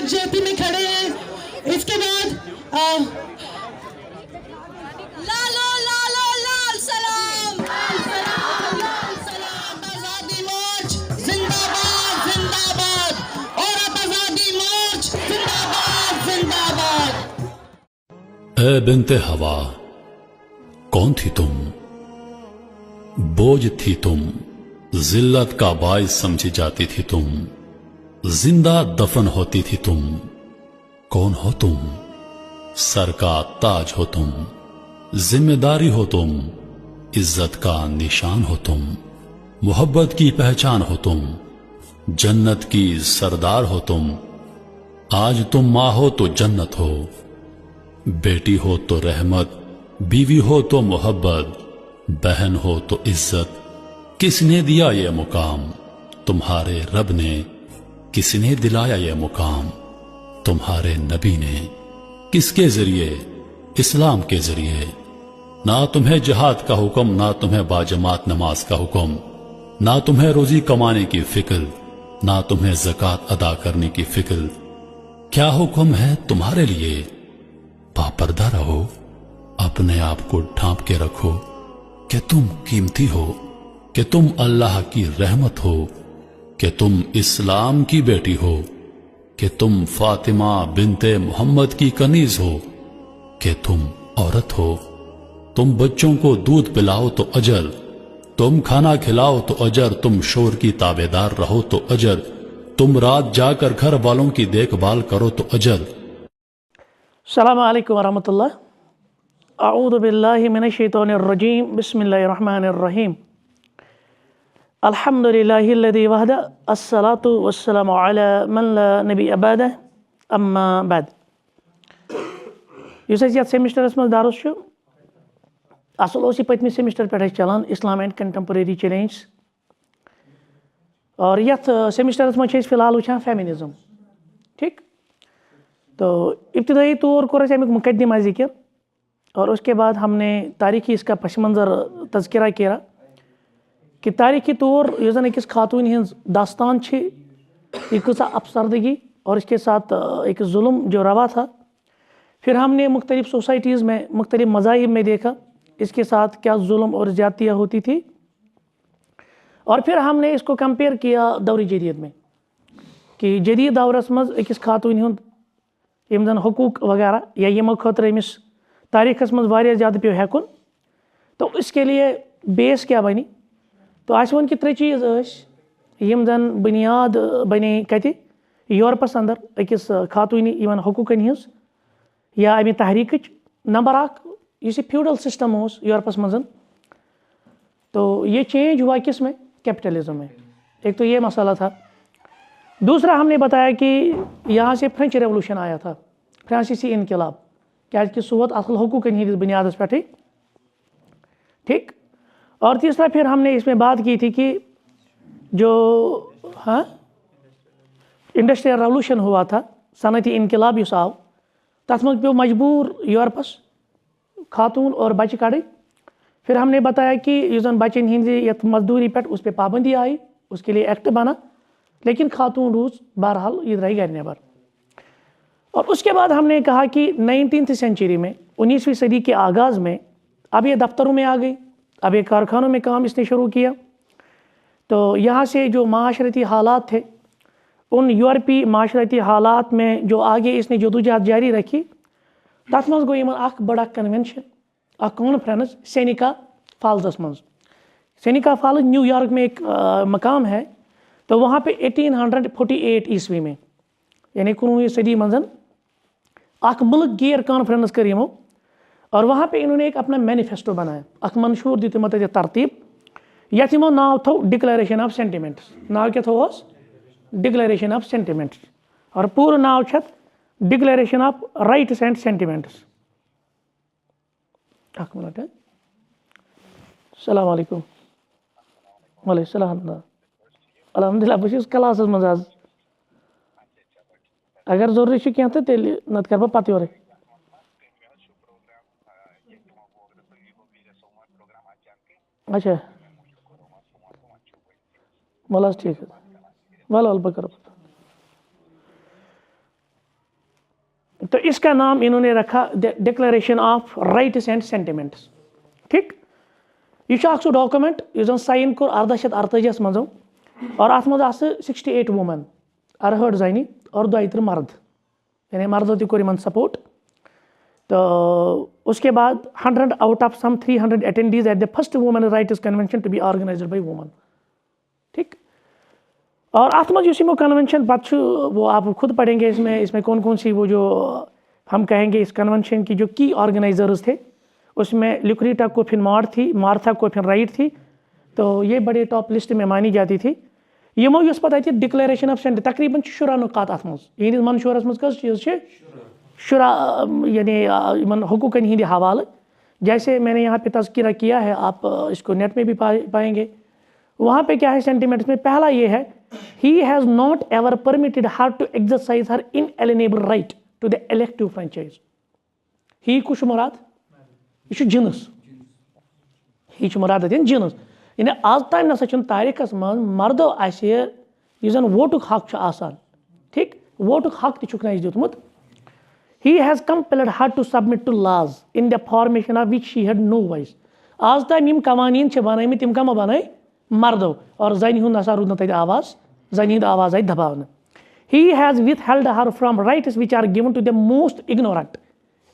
यकजहती में खड़े हैं। इसके बाद लालो लालो लाल सलाम, आजादी मार्च जिंदाबाद जिंदाबाद, औरत आजादी मार्च जिंदाबाद जिंदाबाद। ए बिन्ते हवा, कौन थी तुम? बोझ थी तुम, जिल्लत का बाइस समझी जाती थी तुम, जिंदा दफन होती थी तुम। कौन हो तुम? सर का ताज हो तुम, जिम्मेदारी हो तुम, इज्जत का निशान हो तुम, मोहब्बत की पहचान हो तुम, जन्नत की सरदार हो तुम। आज तुम माँ हो तो जन्नत हो, बेटी हो तो रहमत, बीवी हो तो मोहब्बत, बहन हो तो इज्जत। किसने दिया ये मुकाम? तुम्हारे रब ने। किसने दिलाया ये मुकाम? तुम्हारे नबी ने। किसके जरिए? इस्लाम के जरिए। ना तुम्हें जिहाद का हुक्म, ना तुम्हें बाजमात नमाज का हुक्म, ना तुम्हें रोजी कमाने की फिक्र, ना तुम्हें ज़कात अदा करने की फिक्र। क्या हुक्म है तुम्हारे लिए? बापर्दा रहो, अपने आप को ढांप के रखो कि तुम कीमती हो, कि तुम अल्लाह की रहमत हो, कि तुम इस्लाम की बेटी हो, कि तुम फातिमा बिनते मोहम्मद की कनीज हो, कि तुम औरत हो। तुम बच्चों को दूध पिलाओ तो अजर, तुम खाना खिलाओ तो अजर, तुम शोर की ताबेदार रहो तो अजर, तुम रात जाकर घर वालों की देखभाल करो तो अजर। अस्सलामु अलैकुम वरहमतुल्लाह। अऊज़ु बिल्लाहि मिनश शैतानिर रजीम। बिस्मिल्लाहिर रहमानिर रहीम। अल्हम्दुलिल्लाहिल्लज़ी वहदा, अस्सलातु वस्सलामु अला मन ला नबी अबादा, अम्मा बाद। युस अस यथ सेमिस्टरस मज दारुस छु, असल ओस पत्मि सेमिस्टर पे चलान इस्लाम एंड कंटेम्परेरी चैलेंज, और यथ सेमिस्टरस मज फिलहाल वुचान फेमिनिज्म। ठीक, तो इब्तदाई तौर कोर अमिक मुकद्दिमा जिक्र, और उसके बाद हमने तारीखी इसका पस मंज़र तज़किरा किया कि तारीखी तौर यह जन अकिस खातून हज दास्तान छे, यह कसा अफसरदगी और इसके साथ एक जुल्म जो रवा था। फिर हमने मुख्तलिफ सोसाइटीज़ में, मुख्तलिफ मज़ाहिब में देखा इसके साथ क्या जुल्म और ज़्यादतियाँ होती थी, और फिर हमने इसको कंपेयर किया दौर जदीद में कि जदीद दौरस मज अकिस खातून हुंद यम जन हकूक वगैरह या यमो खतर अमिस तारीखस मज वारिया ज़्यादा पे हेकुन, तो इसके लिए बेस क्या बनी? तो आस वन कि त्रे चीज़ यम जन बुनियाद बने कति यूरोपस अंदर अकिस खातूनी इवन हकूकन हज या अमि तहरीक। नंबर अक इस फ्यूडल सिस्टम उस यूरोपस मज, तो ये चेंज हुआ किस में? कैपिटलिज्म में। एक तो ये मसला था। दूसरा हमने बताया कि यहाँ से फ्रेंच रेवोल्यूशन आया था, फ्रांसीसी इनकलाब, क्या कि सोत असल हकूकन हंदिस बुनियादस पे। ठीक, और तीसरा फिर हमने इसमें बात की थी कि जो इंडस्ट्रियल रेवोल्यूशन हुआ था, सनती इनकलाब युस आव, तथ मज पे मजबूर यूरोपस खातून और बच्चे कड़। फिर हमने बताया कि युस जन बच्चन हंद यथ मजदूरी पे उस पर पाबंदी आई, उसके लिए एक्ट बना, लेकिन खातून रूज बहरहाल ये रही घर नेबर। और उसके बाद हमने कहा कि 19वीं सेंचुरी में, 19वीं सदी के आगाज़ में, अब ये दफ्तरों में आ गई, अब ये कारखानों में काम इसने शुरू किया। तो यहाँ से जो माशरती हालात थे, उन यूरोपी माशरती हालात में जो आगे इसने जदोजहद जारी रखी, तथ मज गो इन अख बड़ा कन्वेंशन, अ कॉन्फ्रेंस सेनिका फॉल्स मज। सेनिका फॉल्स न्यूयॉर्क में एक मकाम है, तो वहाँ पे 1848 ईस्वी में, यानी 19वीं सदी मंजन अख मुल्क गेर कॉन्फ्रेंस कर यमो, और वहाँ पे इन्होंने एक अपना मैनिफेस्टो बनाया, अख मंशूर दित मत तरतीब, यथ यमो नाव थो डिक्लेरेशन ऑफ सेंटिमेंट्स। नाव क्या थो? डिक्लेरेशन ऑफ सेंटिमेंट्स, और पूरा नाव छत declaration of rights and sentiments. अख मिनट है। अस्सलाम वालेकुम। वालेकुम सलाम। अलहमदुलिल्लाह बस क्लास मज आज, अगर जरूरी क्या तो तेल नत कर पत योर। अच्छा, वल ठीक है, वल वल बह कर। तो इसका नाम इन्होंने रखा declaration of rights and sentiments. ठीक, यह सो डॉक्यूमेंट इस साइन कोर 1848 मजो और अत मज 68 वुमन 68 जन और 32 मर्द, यानी मर्दों तक कोर सपोर्ट। तो उसके बाद 100 out of some 300 attendees at the first woman rights convention to be organised by woman. ठीक, और अत मज कन्वेंशन पत् वो आप खुद पढ़ेंगे इसमें कौन कौन सी वो जो हम कहेंगे इस कन्वेंशन की जो की ऑर्गेनाइजर्स थे, उसमें ल्यूक्रेटा कोफिन मॉड थी, मार्था कोफिन राइट थी। तो ये बड़े टॉप लिस्ट में मानी जाती थी। यमो युस पता डिक्लेरेशन ऑफ सेंट तकरीबन 10 नुकात अत मज यहदिस मनशूरस मज कस चीज़ शुरा यानी इन हुकूकन हिंद हवाले। जैसे मैंने यहाँ पे तज़किरा किया है, आप इसको नेट में भी पाएंगे। वहाँ पे क्या है सेंटिमेंट्स में, पहला ये है he has not ever permitted her to exercise her inalienable right to the elective franchise. ही कुछ मुराद यह जिनस, ही मुराद जिनस, यानी आज ताम नसा तारीखस मज मर्दो आन वोटुक हक आसान। ठीक, वोटुक हक तक दितमुत। He has compelled her to submit to laws in the formation of which she had no voice। आज ताम यम कवानीन बनाई तम कम बनाई मर्दों, और जन हूं नसा रूद न आवाज, जन हंद आवाज आई दबावन। He has withheld her from rights which are given to the most ignorant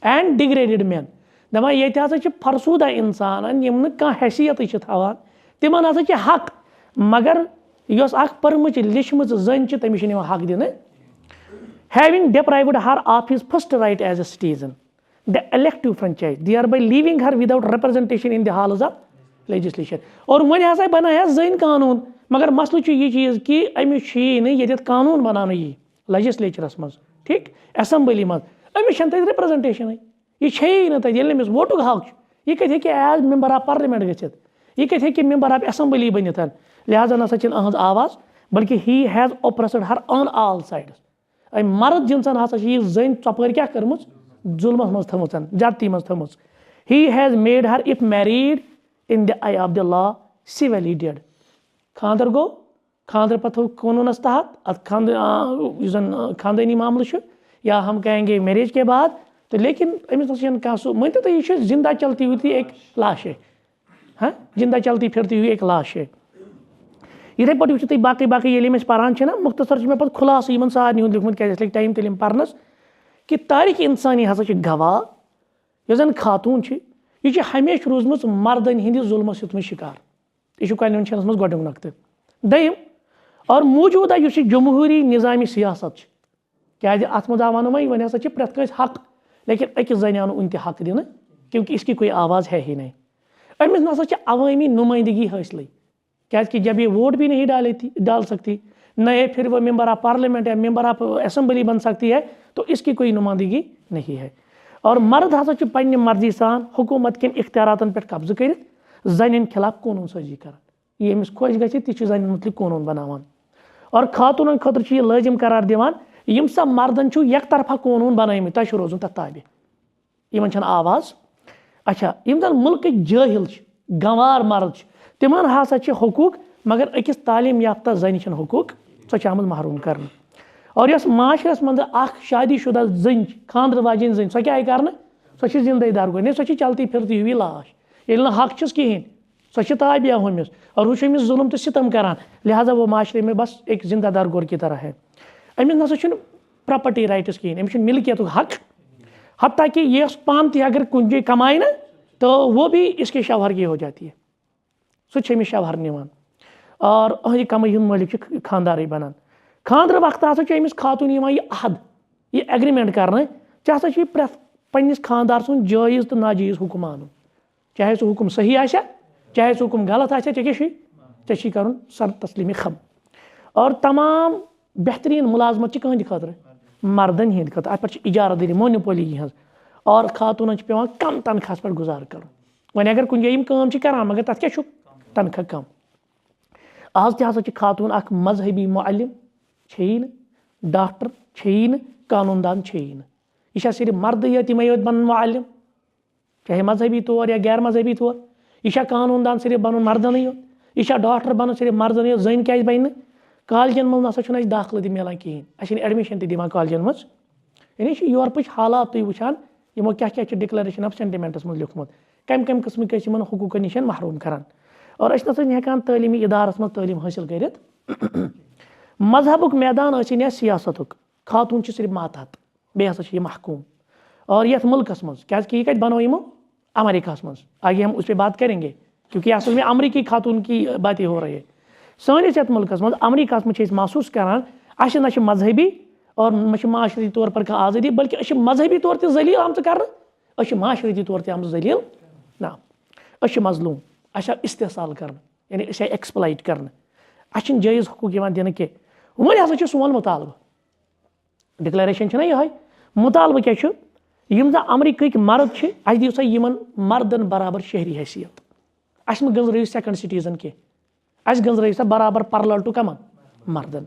and degraded men। दपा ये फरसूदा इंसान यम हैसियत थवान तिमन हसा हक, मगर यस पर्मच लिचम जन तमिस हक दिन। Having deprived her of his first right as a citizen, the elective franchise, thereby leaving her without representation in the halls of legislation। और वन हसा बनाया जन कानून, मगर मसल यह चीज़ कि अमिस ये कानून बनाना यह लेजिस्लेचरस मज, ठीक, असम्बली मज अमिस रिप्रेजेंटेशन, यह ना तक अमिस वोटुक हक, यह कत एज मेंबर ऑफ पार्लियामेंट गि, यह कत मेंबर ऑफ असम्बली बनित। लिहाजा नसा अहज आवाज, बल्कि he has oppressed her on all sides. मर्द जिनसन हसा जन चपर क्या कर्म जुल्मस मज थम जाति मज थम। He has made her if married in the eye of the law civilly dead. खानदर गो, खानदर पे थो कानूनस तहत अत खानदानी मामल, या हम कहेंगे मैरिज के बाद। तो लेकिन अमिस कह सो मान तो यह जिंदा चलती हुई एक लाश है, हाँ, जिंदा चलती फिरती हुई एक लाश है। इथे पे वो बाकी बाकी ये पान ना मुख्तसर मे पे खुलास इन सारे हूँ लिखमुत क्या टाइम तलिम पारनस कि तारीख इंसानी हसा गवाह यह जन खातून यह हमेशा रूजम मर्दन हंदिस जुल्मस युतम शिकार। यह कन्वेंशनस मज गोडुक नक्त। दयम और मौजूदा जमहूरी निज़ामी सियासत क्या अत मज वन वन हसा प्रत कस हक, लेकिन अकिस जन आव उन हक दिन, क्योंकि इसकी कोई आवाज़ है ही नहीं। अमिस नसा अवामी नुमाइंदगी हासिल, क्या कि जब ये वोट भी नहीं डाल सकती, न ये फिर वो मेंबर ऑफ पार्लियामेंट या मेंबर ऑफ असम्बली बन सकती है, तो इसकी कोई नुमाइंदगी नहीं है। और मर्द हसा पन्ने मर्जी सान हुकूमत के इख्तियारातन पे कब्ज़ कर जन खिलाफ कानून साजी कर, यमिस खुश गि ती जन मुतलिक कानून बनावान। और खातून खतर यह लाजिम करार दिवान यम सा मर्दन एक तरफा कानून बनाम तुम रोजन तथ ताबे, इन आवाज़। अच्छा, यम जन मुल्क जाहिल गंवार मर्द तिमन हसा हकूक, मगर अकिस तालीम याफ्ता जन हकूक सो आमद महरूम कर। और यस माशरस मज शादी शुदा जन खानदर वाजिन जन सो क्या कर, सो जिंदे दरगुर सो चलती फिरती हुई लाश, ये हक कहें सो ताबिया हमिस, और वो अमिस जुल्म तो सितम करान। लिहाजा वो माशरे में बस एक जिंदा दरगुर की तरह है। अमिस नसा प्रॉपर्टी राइट्स कहें, अमिस मिल्कियत हक, हत्ता कि ये पान ती अगर कुछ कमाए ना तो वो भी इसके शवहर की हो जाती है, सो अमिस शवहर निवान। और अहद कमाई मालिक खानदार बनान। खानदर वक्त हसा अमिस खातून यह अहद यह एग्रीमेंट कर हसा प्रे पन्निस खानदार सुन जायज़ तो नाजायज़ हुक्म मानुन, चाहे सो हुक्म सही आ, चाहे सो हुक्म गलत आ, चे कर सर तस्लीम खम। और तमाम बेहतरीन मुलाजमत कहद खतर मर्दन हंद खतर, अत पे इजारत दरी मोनोपोली हज, और खातून पे कम तनख्वाह पे गुजार कर। वन अगर कुछ जगह काम करान मगर तथ क्या तनख्वाह कम। आज तसा खातून अख मजहबी मुअल्लिम छेन, डॉक्टर छेन, कानूनदान छेन, यह सिर्फ मर्द यतिमे योत बन मुअल्लिम, चाहे मजहबी तौर या गैर मजहबी तौर। यह कानूनदान सिर्फ बन मर्दन योत, यह डॉक्टर बन सिर्फ मर्दन योत, जन क्या बन। कॉलेजन मज नसा दाखिल मिलान कहें, एडमिशन दिवान कॉलेजन मज यानी यूरोपच हालात तुम वुचान यमो क्या डिक्लेरेशन ऑफ सेंटिमेंट्स मज लिखमुत कम कम किस्म हकूक नश महरूम करान और हेकान तलीमी इदारस मज तलीम हासिल कर मजहबुक मैदान या सियासतुक खातून सिर्फ मातहत बे हसा महकूम और यथ मुल्कस मज क्या कत बनो यमो अमेरिका मज आगे हम उस पर बात करेंगे क्योंकि असल में अमरीकी खातून की बातें हो रही है सानिस यथ मुल्कस मज अमरीका मज महसूस करान अश न मजहबी और माशरती तौर पर कह आज़ादी बल्कि मजहबी तौर पर जलील आम कर माशरती तौर पर आम जलील ना मजलूम इस्तेसाल कर यानी एक्सप्लाइट कर जायज़ हकूक दिन कह वह हसा सोन मुतालबह डिक्लेरेशन यह मुतालबह क्या जन अमरीक मर्द अस दिव सा मर्दन बराबर शहरी हैसियत अस गंजर सेकंड सिटीजन कह अस गंजर सा बराबर परल टू कमन मर्दन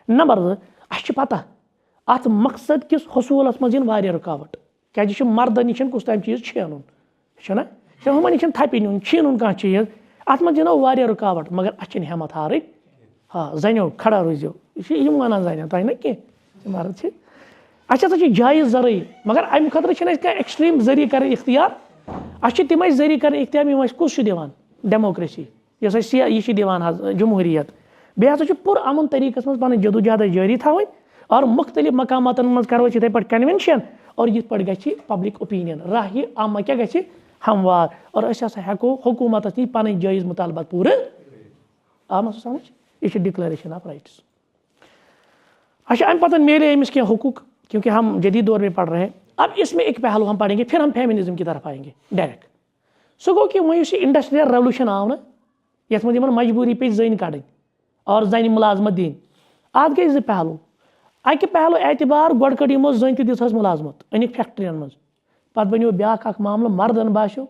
नंबर 2 अस पता अत मकसद किस हसूलस मज रुकावट क्या मर्दन नश कुछ ताम चीज छेन हमन नश थपि नुन छीन कह चीज अत मज रुकावट मगर अस हिम्मत हार हाँ जनो खड़ा रोजो यह वन जन तुम ना कह मर्द अच्छा जायज़ जरिए मगर अमि खतर एक्सट्रीम जरिए कर इख्तियार अस तम जरिए कर इख्तियार कुछ दिवान डेमोक्रेसी यह दिवान जमहूरियत बे हसा पुर अमन तरीकस मज पन जदोजहद जारी थवन और मुख्तलिफ मकामातन मज करो इथे पे कन्वेंशन और ये पे गि पब्लिक ओपिनियन राह आमा क्या गि हमवार और हेको हुकूमत नी पन जायज़ मुतालबात पूरे आम समझ यह डिक्लेरेशन ऑफ राइट्स अच्छा अम पता मेरे अमिस क्या हुकूक क्योंकि हम जदीद दौर में पढ़ रहे हैं अब इसमें एक पहलू हम पढ़ेंगे फिर हम फेमिनिज्म की तरफ आएंगे डायरेक्ट सो गो कि वह इंडस्ट्रियल रेवोल्यूशन आव ना यथ मज मजबूरी पे जन कड़ और जन मुलाजमत दिन अत गई पहलू अकि पहलू एतबार गोड कड़ यमो जन दिस मुलाजमत अनिक फैक्ट्रियन मज पे बनो ब्याक मामल मर्दन बासो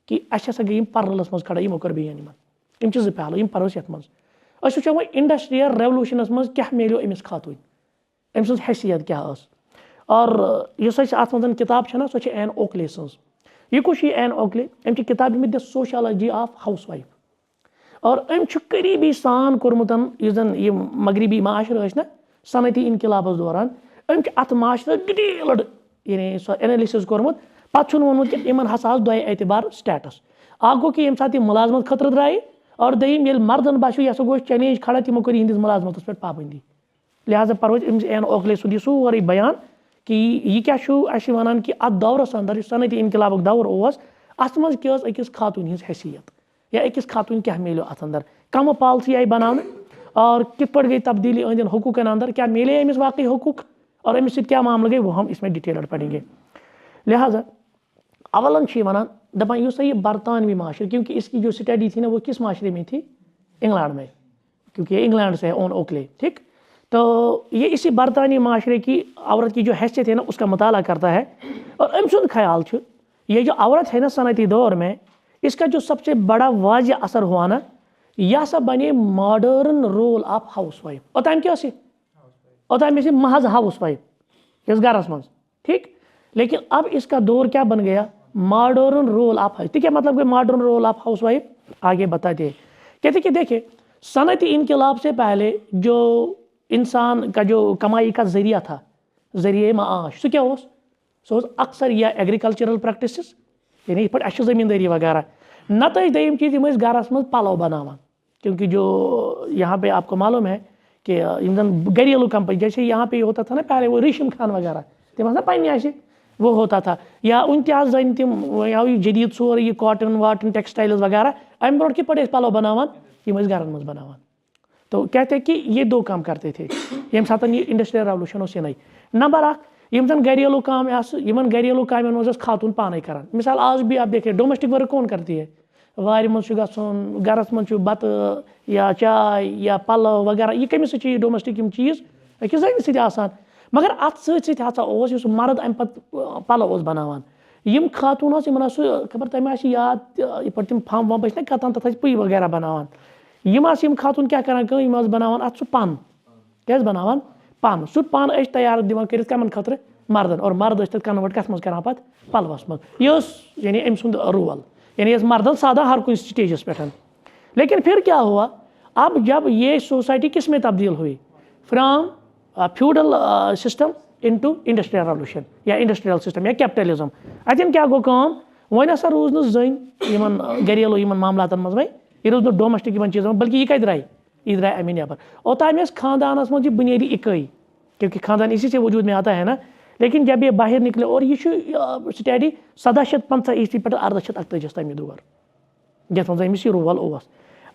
कि अस गई परलस मज खड़ा यमो कर बेन यम पहलू परोस ये मज वो वो इंडस्ट्रियल रेवोल्यूशनस मज क्या मिलो अमिस खातून अम सज हैसियत क्या और अत मज किताब सो एन ओकले सज यह कुछ एन ओकले अम किताब the sociology of house wife और अम करीबी सान कोर्मुत जन यह मगरबी माशर ना सनती इनकलाबस दौरान अम अत माशर डिटेल्ड यानी सो एनालिसिस कोर्मुत पे वोनमुत कि इन हसा दो एतबार स्टेटस अख गो कि ये सात मुलाजमत खतर द्राए और दम ये मर्दन बासो यह गो चैलेंज खड़ा तमो कर इहंदिस मुलाजमत पे पाबंदी लिहाजा परो एन ओकले सुद यह सोरे बयान कि यह क्या वन कि अत दौरस अंदर सनती इनकलाबुक दौर अत मज क्या अकिस खातून हज हैसियत या अकिस खातून क्या मिलो अत अंदर कम पॉलिसी आई बनाने और कित पर गई तब्दीली अंदर हुकूकन अंदर क्या मिले अमिस वाकई हुकूक और अमिस क्या मामला गई वो हम इसमें डिटेल्ड पढ़ेंगे लिहाजा अवलन वन दपान यह यह बरतानवी माशरे क्योंकि इसकी जो स्टडी थी ना वो किस माशरे में थी इंग्लैंड में क्योंकि इंग्लैंड से है ओन ओकले ठीक तो ये इसी बरतानी माशरे की औरत की जो हैसियत है ना उसका मुताला करता है और अम सुन ख्याल ये जो औरत है ना सनती दौर में इसका जो सबसे बड़ा वाज़ असर हुआ ना यह सब बने modern role of house wife ओताम क्या ओताम महज हाउस वाइफ इस गरस मज ठीक लेकिन अब इसका दौर क्या बन गया मॉडर्न रोल ऑफ हाउस क्या मतलब modern role of house wife आगे बताते हैं कहते कि देखिए सनती इनकलाब से पहले जो इंसान का जो कमाई का जरिया था जरिए माश सो क्या सो अक्सर या एग्रीकल्चरल प्रैक्टिस यानी पे ज़मींदारी वगैरह नत दम चीज़ गरस मज पलव बनावान क्योंकि जो यहाँ पे आपको मालूम है कि घरेलू कंपनी जैसे यहाँ पे होता था ना पहले वो रेशम खान वगैरह तम ना पे वो होता था या उन जन तम जदीद सोर ये कॉटन वाटन टेक्सटाइल्स वगैरह अम ब्रो पे पलव बनावान यम घरन मज बनावान तो कहते हैं कि ये दो काम करते थे ये सात ये इंडस्ट्रियल रेवोल्यूशन ये नंबर 1 यम जन घरेलू काम घरेलू काम मज खातून पाने करान मिसाल आज भी आप देखिए डोमेस्टिक वर्क कौन करती है वार मज गन गरस मज बत या चाय या पलव वगैरह ये कमिस डोमेस्टिक चीज़ अकिस जन सान मगर अत सत मर्द अम पे पलव बनावान यम खातून खबर तमें याद ये तम फम वम ना कतान तथा पुई वगैरह बनावान यम खातून क्या करान बनावान अत पन क्या बनावान पन सह पन तैयार दिवान कर कमन खतर मर्दन और मर्द तक कन्वर्ट कस मज करान पे पलवस मज यह यानी अम सुंद रोल यानी मर्दन सादा हर कुछ स्टेजस पे लेकिन फिर क्या हुआ अब जब ये सोसाइटी किस में तब्दील हुई from feudal system into industrial revolution या industrial system या capitalism. अतन क्या गो काम वन हसा रोज न जन यमन घरेलू यमन मामलातन मज वह यह रोज न डोमेस्टिक यमन चीजन बल्कि यह कत द्राय यह द्राय अमे नबर ओतान खानदानस मज बुनियादी इकाई क्योंकि खानदान इसी से वजूद में आता है ना लेकिन जब ये बाहर निकले और यह स्टडी 1750 ईस्वी पे 1848 तम दौर यथ मज अमिस रोल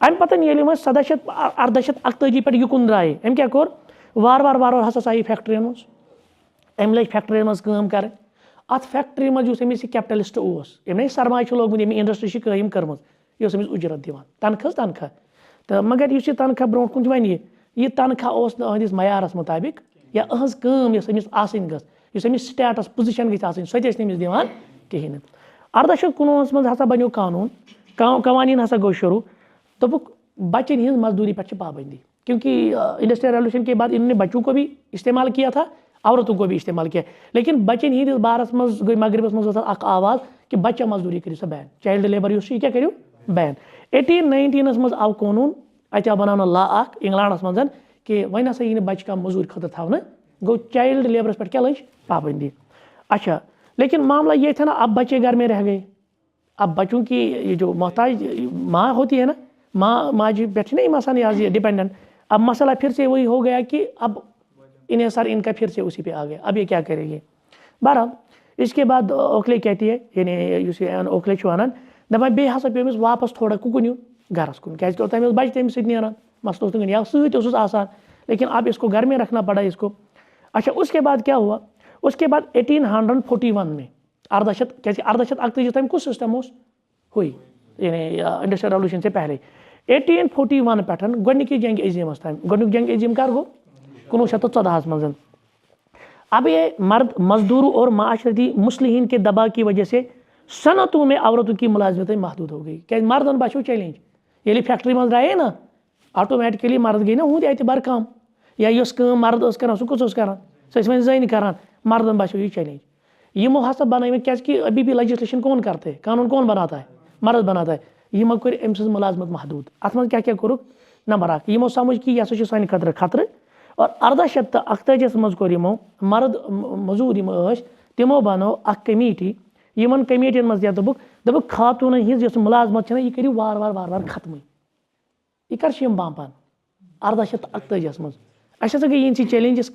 अम पतन 1748 पे युकुन द्राय अम क्या कोर वार वार वार वार हसा आयी फैक्ट्रियन मज अम लग फैक्ट्रियन मज काम कर अत फैक्ट्री मज अमिस कैपिटलिस्ट अमे सरमाय लोगमुत अमे इंडस्ट्री कायम कर्म यह अमिस उजरत दिवान तनख्वाह तो मगर यह तनख्वाह ब्रो कुन वन यह तनख्वाह अहंदिस मयारस मुताबिक या अहज काम अमिस आसन गस अमिस स्टेटस पोजिशन गई आसन सो अमिस दिवान कहें 1819 मज हसा बनो कानून कवानीन हसा गो शुरू दोपुक बच्चन हिंद मजदूरी पर पाबंदी क्योंकि इंडस्ट्रियल रेवोल्यूशन के बाद इन्होंने बच्चों को भी इस्तेमाल किया था औरतों को भी इस्तेमाल किया लेकिन बच्चन हिंद बारस मज गई मगरबस मज आवाज़ कि बच्चा मजदूरी करो सा बैन चाइल्ड लेबर क्या करो बैन 1819 मज आव कानून अत आव बना लॉ इंग्लैंडस मज कि वन हसा यी बच्चे का मजूर खतर थवन गो चाइल्ड लेबरस पे क्या लज पाबंदी अच्छा लेकिन मामला ये था ना अब बच्चे घर में रह गए अब बच्चों की ये जो मोहताज माँ होती है ना माँ जी बैठे नहीं मसान आज ये डिपेंडेंट अब मसला फिर से वही हो गया कि अब इन्हें सर इनका फिर से उसी पे आ गया अब ये क्या करेंगे बहरहाल इसके बाद ओखले कहती है यानी ओखले वन दपान बे हसा पे वापस थोड़ा कुकुन यून गरस कुन क्या बच्चे तमिस नीरान मसल या सत आसान लेकिन अब इसको घर में रखना पड़ा इसको अच्छा उसके बाद क्या हुआ उसके बाद 1841 में 1848 तम कुछ सिस्टम हुई यानी इंडस्ट्रियल रेवोल्यूशन से पहले 1841 पे गोडनिकी जंग अजीम तम गोडनिक जंग अजीम कर गो 1914 मज अब ये मर्द मजदूरों और माशरती मुस्लिहीन के दबाव की वजह से सनतों में औरतों की मुलाजमत महदूद हो गई क्या मर्दन बचो चैलेंज ये फैक्ट्री मज द्राये ना ऑटोमेटिकली मर्द गई ना हूँ एतबार कम या मर्द कर सह कुछ कर सह जन कर मर्दन बचो ये चैलेंज यमो हसा बन क्या अभी भी लेजिस्लेशन कौन करते हैं कानून कौन बनाता है मर्द बनाता है यमो कर अम सज मुलाजमत महदूद अत मज क्या कोरुक नंबर 1 यमो समझ कि यह सान खतर खतर और 1848 मज कोर यमो मर्द मजूर यम तिमो बनो अख कमेटी यमन कमेटियन मज दोपुक खातून हिंज मुलाजमत यह करू वार वार वार वार खत्म यह कर बांपान 1848 मज अस गई इन चैलेंजेस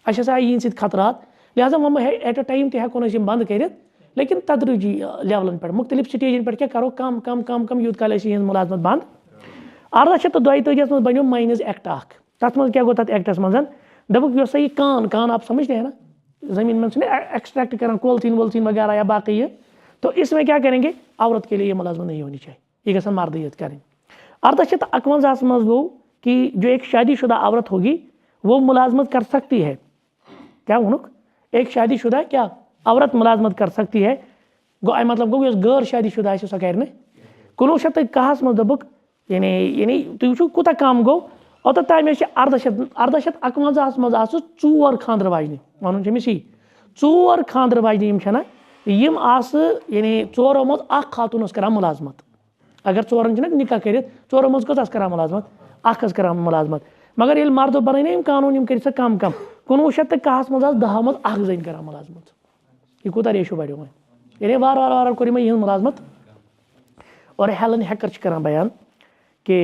अस आई इन खतरात लिहाजा वो एट अ टाइम तक बंद कर लेकिन तदरीजी लेवलन पे मुख्तलिफ स्टेजन पे क्या करो कम कम कम कम यूत काल मुलाजमत बंद 1832 मज बनो माइनज एक्ट तथ मज क्या गो तथ एक्टस मज दोपुक यह यह कान आप समझते हैं ना जमीन में एक्सट्रैक्ट कर कोलसीन वोलसीन वगैरह या बाकी ये तो इसमें क्या करेंगे औरत के लिए ये मुलाजमत नहीं होनी चाहिए ये गसन मर्दियत करें 1851 मज गो कि जो एक शादीशुदा औरत होगी वो मुलाजमत कर सकती है क्या वनुक एक शादीशुदा क्या औरत मुलाजमत कर सकती है गो मतलब गो गैर शादीशुदा सो कर 1910 मज दोपुक यानी तुम कूत कम गो ओतम 1851 मज आस 4 खानदर वाजन वन यी 4 खानदर वाजन यम आस यानी 4 मज अख खातून कर मुलाजमत अगर 4 निकाह कर 4 मज कस कर मुलाजमत अख कर मुलाजमत मगर ये मर्दों बन कानून यम कर कम कम 1910 मज 10 मज अख जन कर मुलाजमत यह कूत रेशो बढ़ो यानी वार वार वार कोर यह मुलाजमत और हेलन हैकर कर बयान कि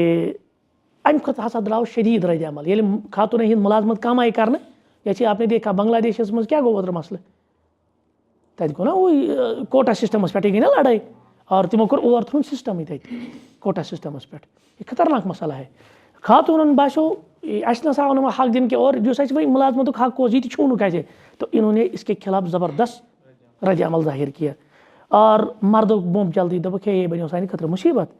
अम खुद हसा द्राव शदीद रद्द अमल ये खातून हिंद मुलाजमत कम आई कर या आपने देखा बांग्लादेश मज क्या गो ओतर मसले तक गो ना वो कोटा सिस्टमस पे गई ना लड़ाई और तिमो कोर ओवर थ्रोन सिस्टम तक कोटा सिस्टमस पे यह खतरनाक मसला है खातून बासो असा आव हक दिन के और जो वही मुलाजमत हक यह छून कैसे तो इन्होंने इसके खिलाफ ज़बरदस्त रद्द अमल जाहिर किया और मर्दों बोम जल्दी दोपुक ये बनो सान खतर मुसीबत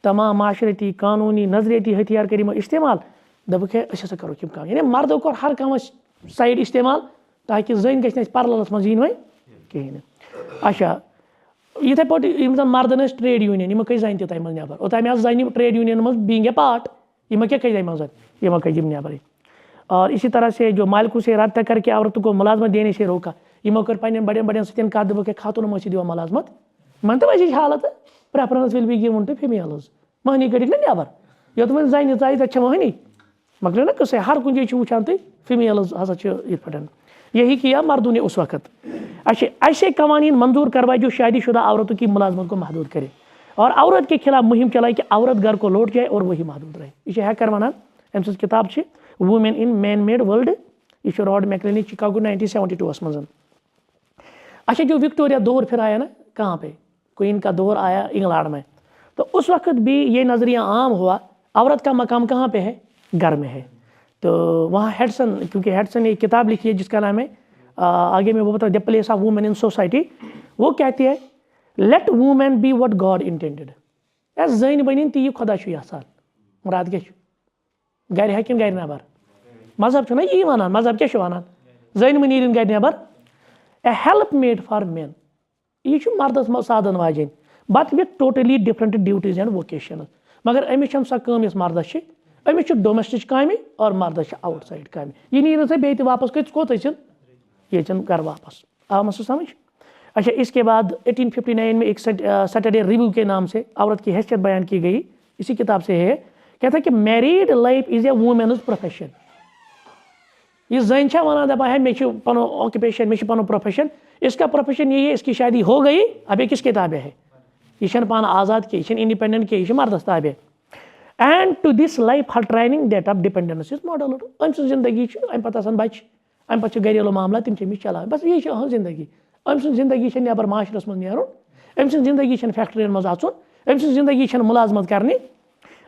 तमाम माशरती कानूनी नजरियाती हथियार कर इस्तेमाल दोपुक अस करो यम कम यानी मर्दों को हर कम साइड इस्तेमाल ताकि जन गि परलस मज यी वह कहें अच्छा इथे पे मर्दन ट्रेड यूनियन यम कई जन तम नबर ओतम जन ट्रेड यूनियन मज बींग ए पार्ट यम क्या कई मज यम कई नबर और इसी तरह से जो मालिकों से रब्ता करके औरतों को मुलाजमत देने से रोका यमो कर पन बड़े बड़े सत्न कत दोपुक खातून मज दिवान मुलाजमत मन तो वैसी हालत preference will be given to females महनी कड़ ना नबर योत जन चाहे तक महनी मकल ना कस हर कुछ जाए वुचान तुम फीमेल्स हसा पे यही किया मर्दों ने उस वक्त। अच्छा, ऐसे कवानीन मंजूर करवाए जो शादीशुदा औरतों की मुलाजमत को महदूद करे और औरत के खिलाफ मुहिम चलाई कि औरत घर को लौट जाए और वही महदूद रहे। यह हैकर वनान अम सज किताब women in man made world, यह रॉड मैकलेनी शिकागो 1972 मज। अच्छा, जो विक्टोरिया दौर फिर आया ना, कहाँ पे क्वीन का दौर आया इंग्लैंड में, तो उस वक्त भी ये नज़रिया आम हुआ औरत का मकाम कहाँ पे है, घर में है। तो वहाँ हेडसन, क्योंकि हेडसन ने एक किताब लिखी है जिसका नाम है आगे में वो बता the place of women in society, वो कहती है let women be what God intended. जन बन ती खुदा यसान, मुराद क्या गर है कि गर नबर, मजहब ना यही वन, मजहब क्या वन जन बन गर नबर। A help made for men, यह मर्दस साधन वाजन but with totally different duties and vocation. मगर अमिस सो कम इस मर्दस, अमिस डोमेस्टिक कामि और मर्दस आउटसाइड कामि। यह नी ना बे वापस कोत ये घर वापस आव मस समझ। अच्छा, इसके बाद 1859 में एक सैटरडे रिव्यू के नाम से औरत की हैसियत बयान की गई, इसी किताब से है। कहता है कि married life is a woman's profession. ये जन वन दपा है मे पन ऑक्यूपेशन, मे पन प्रोफेशन, इसका प्रोफेशन यही है, इसकी शादी हो गई अब ये किसके ताबे है, यह पान आज़ाद के, यह इंडिपेंडेंट के, यह मर्दस ताबे। And to this life her training that of dependence is model. अम जिंदगी अम पे बच, अम पे घरेलू मामला तम चलान, बस यही अहम जिंदगी। अम जिंदगी नबर माशरस मज नुन, अम जिंदगी फैक्ट्रियन मज अचुन, अम जिंदगी मुलाजमत करनी।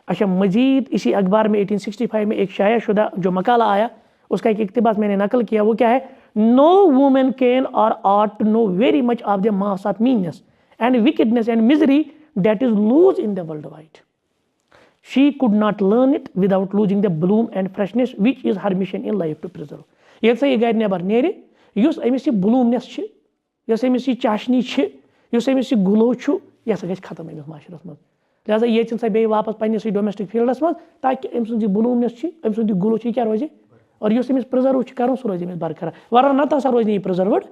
अच्छा, मजीद इसी अखबार में 1865 में एक शाया शुदा जो मकाला आया, उसका एक इक्तिबास मैंने नकल किया, वो क्या है, no women can or ought to know very much of the mass of meanness and wickedness and misery that is loose in the world wide. She could not learn it without losing the bloom and freshness which is her mission in life to preserve. ये सा ये गर नबर नेरे, use Amish ब्लूमनेस, yes Amish चाशनी, yes Amish glow, यह सा गछ खत्म अमिस माशरस मज। लिहाजा ये सा बे वापस पन्नस डोमेस्टिक फील्डस मज, ताकि अम सद ब्लूमनेस, अम सद ग्लो क्या रोजे, और यस अमिस प्रिजर्व कर सह रोज अमिस बरकरार, वरना नत हसा रोज नहीं प्रिजर्वड।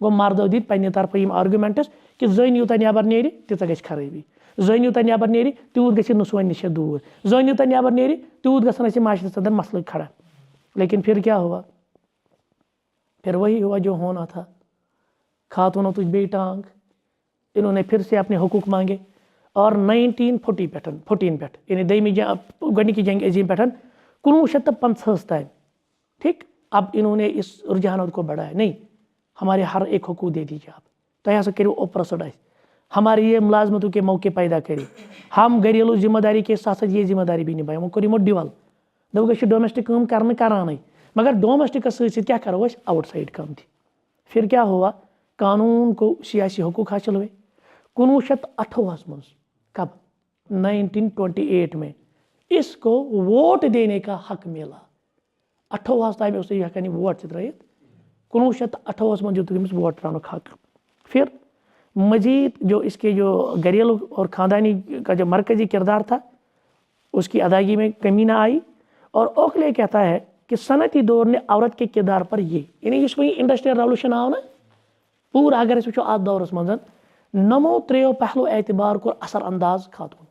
गो मर्दो दित पन्ने तरफ यम आर्गुमेंट्स कि जन यूत नबर नेरि तीत गछ खराबी, जन यूत नबर नेरि तूत गि सोन निश दूर, जन यूत नबर नेरि तूत गसन माशरस अंदर मसल खड़ा। लेकिन फिर क्या हुआ, फिर वही हुआ जो होना था। खातूनों तुझ बे टांग, इन्होंने फिर से अपने हुकूक मांगे और 1914 पे यानी दमी गई जंग अजीम पे 1950 तक, ठीक, अब इन्होंने इस रुझान को बढ़ाया, नहीं हमारे हर एक हुकूक दे दीजिए आप, तो हसा करो ओप्रेस्ड आए, हमारे ये मुलाजमतों के मौके पैदा करें, हम घरेलू जिम्मेदारी के साथ साथ ये जिम्मेदारी भी निभाएं। वो करो डिवल दो डोमेस्टिक काम कर करान, मगर डोमेस्टिक सत क्या करो आउटसाइड काम थी। फिर क्या हुआ, कानून को सियासी हुकूक हासिल हुए 1928 मज, कब 1928 में इसको वोट देने का हक मिला। 28 ताम उस हेकान वोट त्रित, 1928 में जो तमिस वोट त्रानुक हक। फिर मजीद जो इसके जो घरेलू और ख़ानदानी का जो मरकज़ी किरदार था उसकी अदायगी में कमी ना आई। और ओकले कहता है कि सनती दौर ने औरत के किरदार पर ये, यानी इस इंडस्ट्रियल रेवोल्यूशन आव ना पूरा, अगर वो अत दौरस मज नमो त्रेयो पहलू एतबार को असर अंदाज खातून,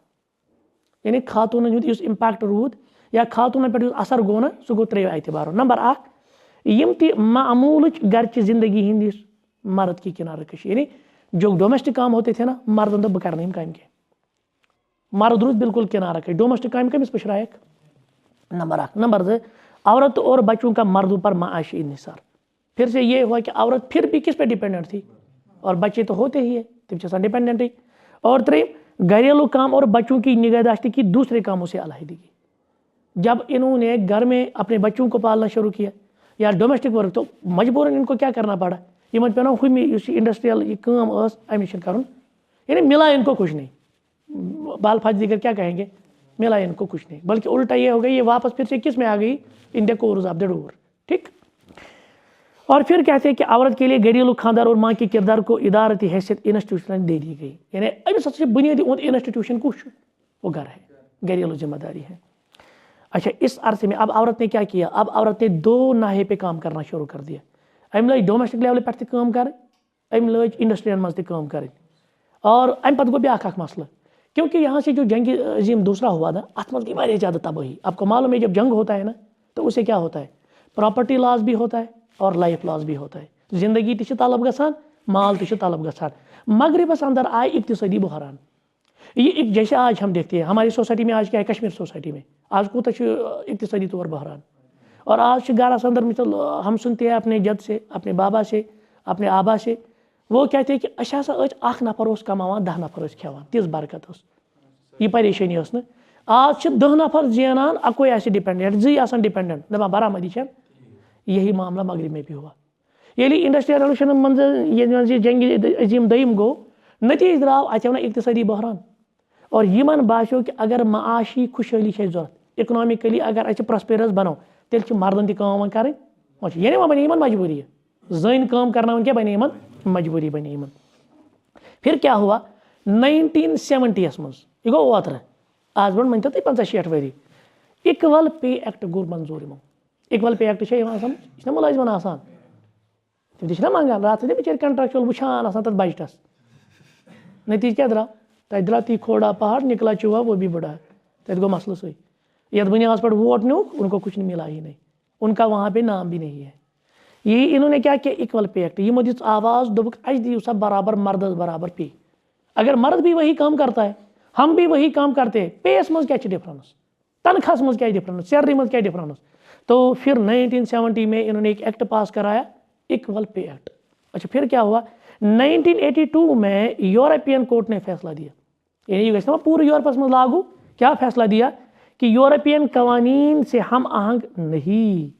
यानी खातून हूँ इम्पैक्ट रूद या खातून पे असर गो ना सह गो त्रेयो एतबार। नंबर 1 यम तमूल घर की जिंदगी हंदिस मर्द की किनारे कशी, यानी जो डोमेस्टिक काम होते थे ना, मर्दन तो बह कर काम के, मर्द रूद बिल्कुल किनारा कश, डोमेस्टिक काम कमिस पशरायक। नंबर 1। नंबर 2, औरत और बच्चों का मर्दों पर माशी इन्हिसार। फिर से ये हुआ कि औरत फिर भी किस पे डिपेंडेंट थी, और बच्चे तो होते ही है, तुम डिपेंडेंट ही। और 3, घरेलू काम और बच्चों की निगहदाश्ती की दूसरे कामों से अलहदगी। जब इन्होंने घर में अपने बच्चों को पालना शुरू किया या डोमेस्टिक वर्क, तो मजबूरन इनको क्या करना पड़ा, ये पे ना हुम इंडस्ट्रियल ये काम अमी कर, यानी मिला इनको कुछ नहीं, बाल फाज दिगर क्या कहेंगे, मिला इनको कुछ नहीं, बल्कि उल्टा ये हो गई, ये वापस फिर से किस में आ गई, in the course of the door, ठीक। और फिर कहते हैं कि औरत के लिए घरेलू खानदार और माँ के किरदार को इदारती हैसियत इंस्टीट्यूशन दे दी गई, यानी अभी सबसे बुनियादी इंस्टीट्यूशन कुछ वो घर है, घरेलू जिम्मेदारी है। अच्छा, इस अरसे में अब औरत ने क्या किया, अब औरत ने 2 नाहे पे काम करना शुरू कर दिया। अम लज डोमेस्टिक लेवल पे काम कर, अम लज इंडस्ट्रियल मज काम कर, और अम पे गो ब्याख मसला, क्योंकि यहाँ से जो जंग अजीम दूसरा हुआ था, अत मज गई ज़्यादा तबाही। आपको मालूम है जब जंग होता है ना, तो उसे क्या होता है, प्रॉपर्टी लॉस भी होता है और लाइफ लॉस भी होता है। जिंदगी ती तलब गसान, माल ती तलब गसान। मगरिबस अंदर आए इक्तिसादी बहरान। ये एक जैसे आज हम देखते हैं हमारी सोसाइटी में, आज क्या है कश्मीर सोसाइटी में आज कूत इक्तिसादी तौर बहरान। और आज घरस अंदर मिसल हम सुनते हैं अपने जद से, अपने बाबा से, अपने आबा से, वो कहते हैं कि अच्छा नफर कमावान 10 नफर खेवान, तिज बरकत ये परेशानी न। आज 10 नफर जेनान, अकोई आसे डिपेंडेंट, जी आसान डिपेंडेंट, दपान बरामदी छन। यही मामला मगरिब में भी हुआ। ये इंडस्ट्रियल रेवोल्यूशन मज जंग अजीम दयम गो, नतीज द्राव अत इक्तिसादी बहरान। और यमन बासो कि अगर माशी खुशहाली जरूरत, इकनॉमिकली अगर अस प्रॉस्पेरस बनो, तेल मर्दन तम कर ये बने मजबूरी, जन काम करना क्या बने मजबूरी बने। फिर क्या हुआ 1970 मज, यह गो ओतर, आज बन मन 50-60 वरी, इक्वल पे एक्ट गो मंजूर। इक्वल पे एक्ट समझ मुलाजिमन आसान, तुम मंगान रात बिचार कंट्रक्चुअल वुचान तथ बजटस। नतीज क्या द्राव, तक द्राव ती खोड़ा पहाड़, निकला चूहा वो भी बड़ा। तक गो मसल सही, यथ बुनियाद पर वोट न्यूक, उनको कुछ नहीं मिला ही नहीं, उनका वहाँ पे नाम भी नहीं है। यही इन्होंने क्या किया, इक्वल पे एक्ट, यमो दिस आवाज़ दोबुक अस दियो सा बराबर मर्दस बराबर पे। अगर मर्द भी वही काम करता है, हम भी वही काम करते हैं, पेस मज क्या डिफरेंस, तनख्वाह मज क्या डिफरेंस, सैलरी मज क्या डिफरेंस। तो फिर 1970 में इन्होंने एक एक्ट पास कराया, इक्वल पे एक्ट। अच्छा फिर क्या हुआ, 1982 में यूरोपियन कोर्ट ने फैसला दिया, यानी पूरे यूरोपस में लागू, क्या फैसला दिया कि यूरोपियन कवानीन से हम आहंग नहीं,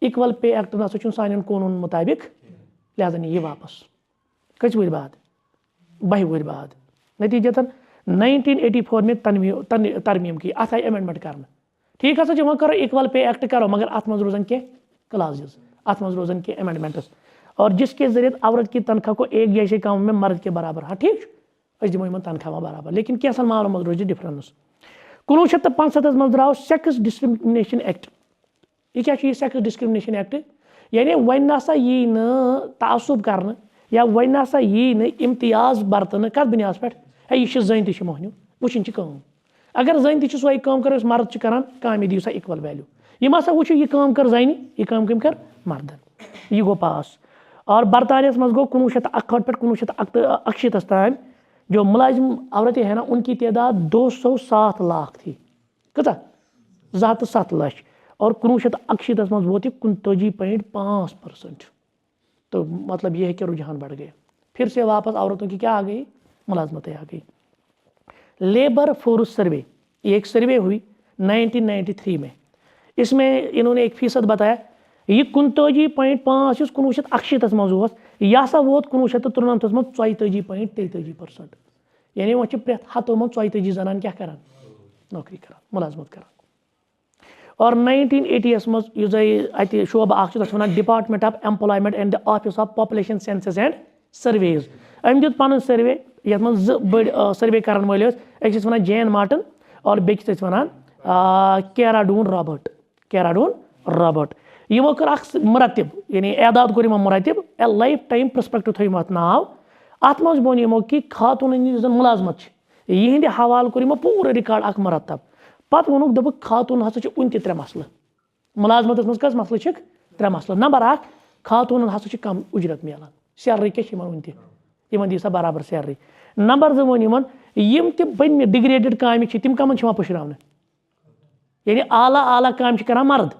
इक्वल पे एक्ट ना सान कानून मुताबिक, लिहाजा नहीं ये वापस। कच वरी बाद, 20 वरी बाद, नतीजतन 1984 में तरमीम की, अत आई अमेंडमेंट कर। ठीक है वह करो इक्वल पे एक्ट करो, मगर अत मज रोजन के क्लाजेस, अत मज रोजन के अमेंडमेंट्स, और जिसके जरिए औरत की तनख्वाह को एक जैसे काम में मर्द के बराबर। हाँ ठीक, दिमो इन तनख्वाह बराबर, लेकिन कैसा मामलों मज रोज डिफरेंस। 1965 मज द्राव सेक्स डिस्क्रिमिनेशन एक्ट। यह क्या ये सेक्स डिस्क्रिमिनेशन एक्ट, यानी वन नसा यी न तासुब कर, या वन नसा यी न इम्तियाज बरतन कत बुनियाद पे, है यह जन तह मोहनियो वुचन कम। अगर जन तह सोई कम कर मर्द करान, कामे दियो सा इक्वल वैल्यू। यम हसा वो यह काम कर जन, यह काम कम कर मर्दन। यह गो पास। और बरतानिया मज गो 1961 पे 1961 ताम जो मुलाजिम औरतें हैं ना, उनकी तादाद 207 लाख थी, कता 207 लाख। और 1961 मज वो 49.5%। तो मतलब यह है कि रुझान बढ़ गया, फिर से वापस औरतों की क्या आ गई, मुलाजमतें आ गई। लेबर फोर्स सर्वे, ये एक सर्वे हुई 1993 में, इसमें इन्होंने 1% बताया, यह 49.5 1961 मज यह हसा वोत 1993 मज 34.33%। यानी वह प्रेथ हथों मज 34 जनान क्या करान, नौकरी करान, मुलाजमत करान। और 1980 मज अत शोबा a department of employment and the office of population census and surveys, अम दित पन सर्वे, ये मज बड़ सर्वे करान वाले, एक वन जैन मार्टन और बेकिस वन कैराडून रॉबर्ट। यमो कर मुरतब, यानी एदाद कोर मुरतब, ए लाइफ टाइम पर्सपेक्टिव थो अत नाव। अत मज बोन यमो कि खातून मुलाजमत यहंद हवाल कोर पूरा रिकॉर्ड अख मुरतब। पत वोनुक दोपुक खातून हसा उन 3 मसले, मुलाजमत मज कस मसले 3 मसले। नंबर 1, खातून हसा कम उजरत मिलान, सैलरी क्या वन दी सा बराबर सैलरी। नंबर 2 वो यम बन डिग्रेडेड काम तम कमन पुशरावन, यानी आला आला काम करान मर्द,